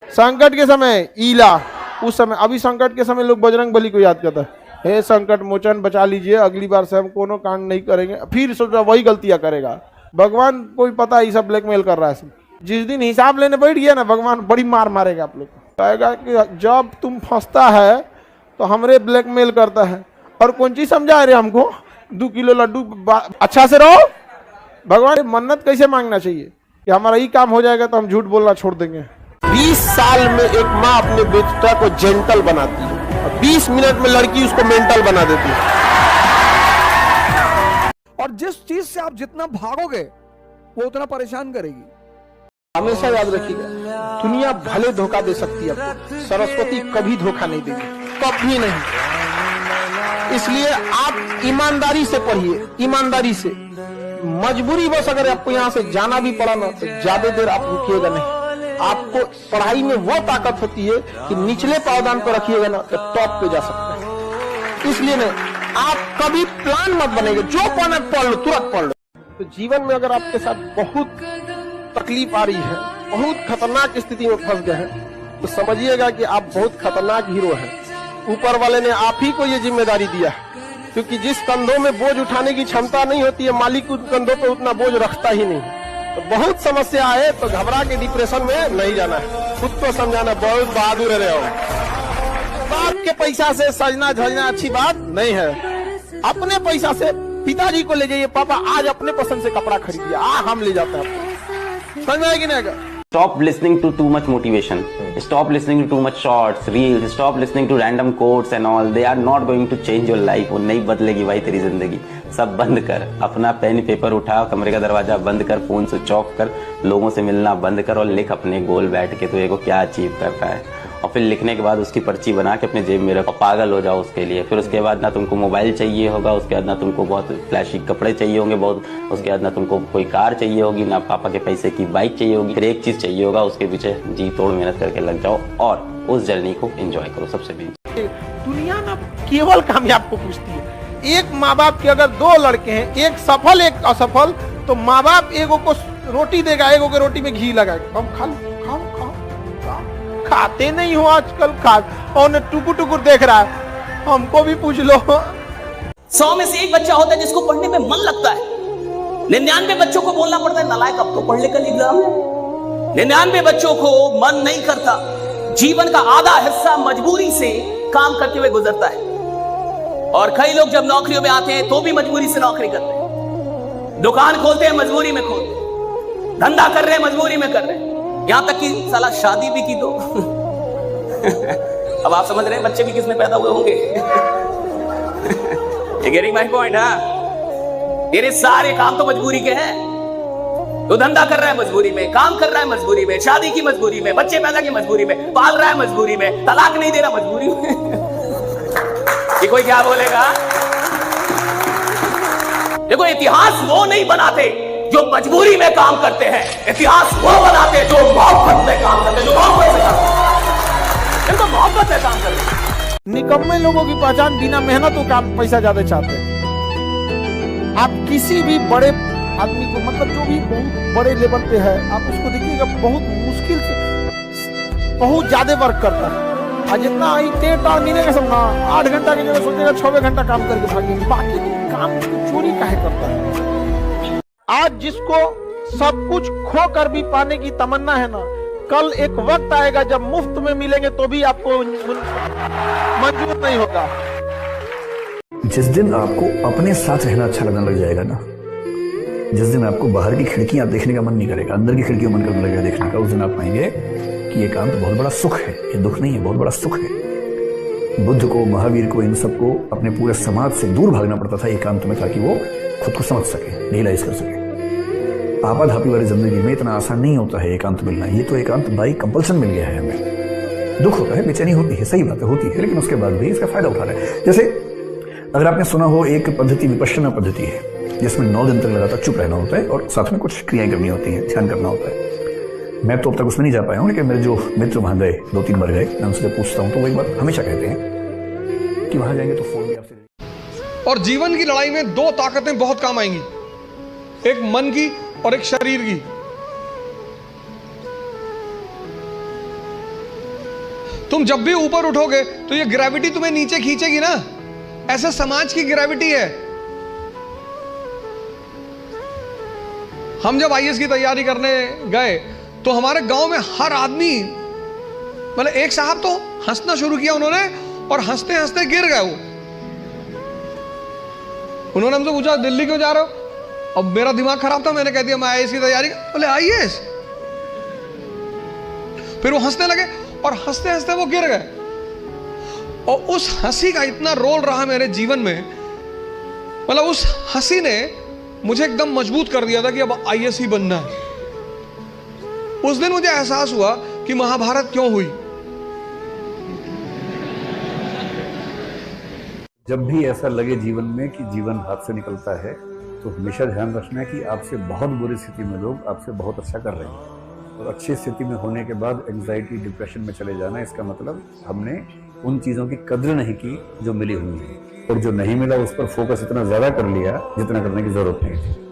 संकट के समय ईला, उस समय, अभी संकट के समय लोग बजरंग बली को याद करता है, हे संकट मोचन बचा लीजिए, अगली बार से हम कोनो कांड नहीं करेंगे, फिर सोचा वही गलतियां करेगा। भगवान को भी पता है ये सब ब्लैकमेल कर रहा है। जिस दिन हिसाब लेने बैठ गया ना, भगवान बड़ी मार मारेगा आप लोग को, कहेगा कि जब तुम फंसता है तो हमरे ब्लैकमेल करता है, और कौन चीज समझा रहे हमको, 2 किलो लड्डू, अच्छा से रहो। भगवान मन्नत कैसे मांगना चाहिए कि हमारा ये काम हो जाएगा तो हम झूठ बोलना छोड़ देंगे। 20 साल में एक माँ अपने बेटा को जेंटल बनाती है, 20 मिनट में लड़की उसको मेंटल बना देती है। और जिस चीज से आप जितना भागोगे वो उतना परेशान करेगी। हमेशा याद रखिएगा, दुनिया भले धोखा दे सकती है आपको, सरस्वती कभी धोखा नहीं देगी, कभी नहीं। इसलिए आप ईमानदारी से पढ़िए, ईमानदारी से। मजबूरी बस अगर आपको यहाँ से जाना भी पड़ा ना, तो ज्यादा देर आप रुकिएगा नहीं। आपको पढ़ाई में वो ताकत होती है कि निचले पावदान पर रखिएगा ना तो टॉप पे जा सकते हैं। इसलिए नहीं, आप कभी प्लान मत बनेगा, जो पढ़ना पढ़ लो, तुरंत पढ़ लो। तो जीवन में अगर आपके साथ बहुत तकलीफ आ रही है, बहुत खतरनाक स्थिति में फंस गए हैं, तो समझिएगा कि आप बहुत खतरनाक हीरो हैं। ऊपर वाले ने आप ही को ये जिम्मेदारी दिया है, क्योंकि जिस कंधों में बोझ उठाने की क्षमता नहीं होती है, मालिक उन कंधों पर उतना बोझ रखता ही नहीं। तो बहुत समस्या आए तो घबरा के डिप्रेशन में नहीं जाना है, खुद को समझाना, बहुत बहादुर रहे हो। बाप के पैसा से सजना धजना अच्छी बात नहीं है। अपने पैसा से पिताजी को ले जाइए, पापा आज अपने पसंद से कपड़ा खरीदिए, हम ले जाते हैं। समझ में आएगी नहीं? Stop listening to too much motivation. Stop listening to too much shorts, reels. Stop listening to random quotes and all. They are not going to change your life. वो नहीं बदलेगी भाई तेरी जिंदगी। सब बंद कर, अपना पेन पेपर उठा, कमरे का दरवाजा बंद कर, फोन स्विच ऑफ कर, लोगों से मिलना बंद कर, और लिख अपने गोल बैठ के तो को क्या अचीव करना है। और फिर लिखने के बाद उसकी पर्ची बना के अपने जेब में रखो, पागल हो जाओ उसके लिए। फिर उसके बाद ना तुमको मोबाइल चाहिए होगा, उसके बाद ना तुमको बहुत फ्लैशी कपड़े चाहिए होंगे बहुत, उसके बाद ना तुमको कोई कार चाहिए होगी, ना पापा के पैसे की बाइक चाहिए होगी। फिर एक चीज चाहिए होगा, उसके पीछे जी तोड़ मेहनत करके लग जाओ और उस जर्नी को एंजॉय करो। सबसे मेन दुनिया ना केवल कामयाब को पूछती है। एक माँ बाप के अगर 2 लड़के हैं, एक सफल एक असफल, तो माँ बाप एगो को रोटी देगा, एगो के रोटी में घी लगाएगा, हम खाओ। खाते नहीं हो आजकल, और टुकुर टुकुर देख रहा है, हमको भी पूछ लो। 100 में से 1 बच्चा होता है जिसको पढ़ने में मन लगता है। 99 बच्चों को बोलना पड़ता है नालायक अब तो पढ़ ले, कल एग्जाम है। 99 बच्चों को मन नहीं करता। जीवन का आधा हिस्सा मजबूरी से काम करते हुए गुजरता है, और कई लोग जब नौकरियों में आते हैं तो भी मजबूरी से नौकरी करते हैं। दुकान खोलते हैं मजबूरी में खोलते हैं, धंधा कर रहे हैं मजबूरी में कर रहे हैं, यहां तक कि साला शादी भी की तो अब आप समझ रहे हैं बच्चे भी किसमें पैदा हुए होंगे। Getting my point? तेरे सारे काम तो मजबूरी के हैं। तो धंधा कर रहा है मजबूरी में, काम कर रहा है मजबूरी में, शादी की मजबूरी में, बच्चे पैदा की मजबूरी में, पाल रहा है मजबूरी में, तलाक नहीं दे रहा मजबूरी में। ये कोई क्या बोलेगा? देखो, इतिहास वो नहीं बनाते जो मजबूरी में काम करते हैं, इतिहास वो बनाते जो मोहब्बत में काम करते हैं, जो मोहब्बत से काम करते हैं, मोहब्बत से काम करते हैं। निकम्मे लोगों की पहचान बिना मेहनत को काम पैसा ज्यादा चाहते हैं। आप किसी भी बड़े आदमी को, मतलब जो भी बहुत बड़े लेवल पे है, आप उसको देखिएगा बहुत मुश्किल से बहुत ज्यादा वर्क करता है। और जितना टेढ़ मिलेगा सब ना, 8 घंटा की जगह सोचेगा 6 घंटा काम करके भागेंगे, बाकी काम चोरी काहे करता है। आज जिसको सब कुछ खो कर भी पाने की तमन्ना है ना, कल एक वक्त आएगा जब मुफ्त में मिलेंगे तो भी आपको मंजूर नहीं होगा। जिस दिन आपको अपने साथ रहना अच्छा लगने लग जाएगा ना, जिस दिन आपको बाहर की खिड़कियां देखने का मन नहीं करेगा, अंदर की खिड़कियां मन करने लगेगा देखने का, उस दिन आप पाएंगे कि ये काम तो बहुत बड़ा सुख है, ये दुख नहीं है, बहुत बड़ा सुख है। बुद्ध को, महावीर को, इन सबको अपने पूरे समाज से दूर भागना पड़ता था एकांत में, ताकि वो खुद को समझ सके, रियलाइज कर सके। आपाधापी वाली जिंदगी में इतना आसान नहीं होता है एकांत मिलना। ये तो एकांत बाई कंपल्सन मिल गया है हमें। दुख होता है, बेचैनी होती है, सही बात है, होती है, लेकिन उसके बाद भी इसका फायदा उठा रहे हैं। जैसे अगर आपने सुना हो, एक पद्धति विपश्यना पद्धति है, जिसमें 9 दिन तक लगातार चुप रहना होता है और साथ में कुछ क्रियाएं करनी होती हैं, ध्यान करना होता है। मैं तो अब तक उसमें नहीं जा पाया हूँ, लेकिन मेरे जो मित्र वहां गए, 2-3 बार गए, मैं उनसे पूछता हूँ तो वो एक बात हमेशा कहते हैं कि वहां जाएंगे तो फोन भी आपसे। और जीवन की लड़ाई में 2 ताकतें बहुत काम आएंगी, एक मन की और एक शरीर की। तुम जब भी ऊपर उठोगे तो ये ग्रेविटी तुम्हें नीचे खींचेगी ना। ऐसा समाज की ग्रेविटी है। हम जब आईएएस की तैयारी करने गए तो हमारे गांव में हर आदमी, मतलब एक साहब तो हंसना शुरू किया उन्होंने, और हंसते हंसते गिर गए वो। उन्होंने हमसे पूछा दिल्ली क्यों जा रहे हो? अब मेरा दिमाग खराब था, मैंने कह दिया मैं आईएएस की तैयारी। बोले आईएएस? फिर वो हंसने लगे और हंसते हंसते वो गिर गए। और उस हंसी का इतना रोल रहा मेरे जीवन में, मतलब उस हंसी ने मुझे एकदम मजबूत कर दिया था कि अब आईएएस ही बनना है। उस दिन मुझे एहसास हुआ कि महाभारत क्यों हुई। जब भी ऐसा लगे जीवन में कि जीवन हाथ से निकलता है, तो हमेशा ध्यान रखना है कि आपसे बहुत बुरी स्थिति में लोग आपसे बहुत अच्छा कर रहे हैं, और अच्छी स्थिति में होने के बाद एंग्जाइटी डिप्रेशन में चले जाना, इसका मतलब हमने उन चीज़ों की कद्र नहीं की जो मिली हुई है, और जो नहीं मिला उस पर फोकस इतना ज़्यादा कर लिया जितना करने की ज़रूरत नहीं थी।